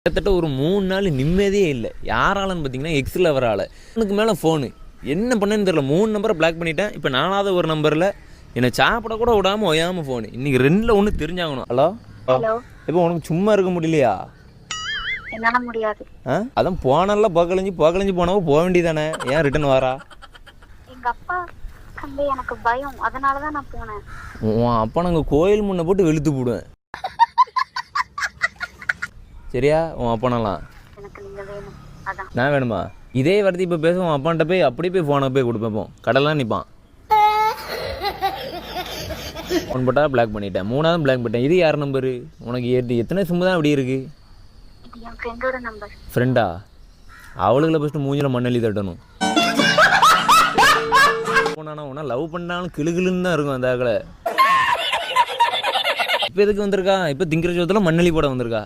கிட்டத்தட்ட ஒரு 3 நாள் நிம்மதியே இல்லை. யாராலன்னு பார்த்தீங்கன்னா எக்ஸில் வர ஆள். எனக்கு மேலே ஃபோனு என்ன பண்ணேன்னு தெரியல. 3 நம்பரை பிளாக் பண்ணிட்டேன். இப்போ 4வது ஒரு நம்பரில் என்னை சாப்பிட கூட விடாமல் ஒயாமல் ஃபோனு. இன்றைக்கி 2ல் ஒன்று தெரிஞ்சாகணும். ஹலோ ஹலோ, இப்போ உனக்கு சும்மா இருக்க முடியலையா? என்னால முடியாது. அதான் போனெல்லாம் பகலஞ்சு போனவோ போக வேண்டியதானே, ஏன் ரிட்டன் வரா? எங்க அப்பா கண்டு எனக்கு பயம், அதனாலதான் நான் போனேன். உன் அப்பா நாங்கள் கோயில் முன்ன போட்டு வெளுத்து போடுவேன். சரியா? உன் அப்பானெல்லாம் எனக்கு நீங்க வேணும், அதான். நான் வேணுமா? இதே வார்த்தை இப்போ பேசுவோம். உன் அப்பான்ட்ட போய் அப்படியே போய் ஃபோனை போய் கொடுப்பேன். கடலாம் நிற்பான். ஃபோன் போட்டால் பிளாக் பண்ணிட்டேன். 3வது பிளாக் பண்ணிட்டேன். இது யார் நம்பரு? உனக்கு எத்தனை சிம்மு தான் அப்படி இருக்குது? இது என் ஃப்ரெண்டோட நம்பர். ஃப்ரெண்டா? அவளுகளை ஃபஸ்ட்டு மூஞ்சில் மண்ணெளி தட்டணும். போனானா உன்னா லவ் பண்ணாலும் கிளுகிளுன்னு தான் இருக்கும் அந்த ஆக்களை. இப்போ எதுக்கு வந்திருக்கா? இப்போ திங்கிற சோத்தில் மண்ணெளி போட வந்திருக்கா.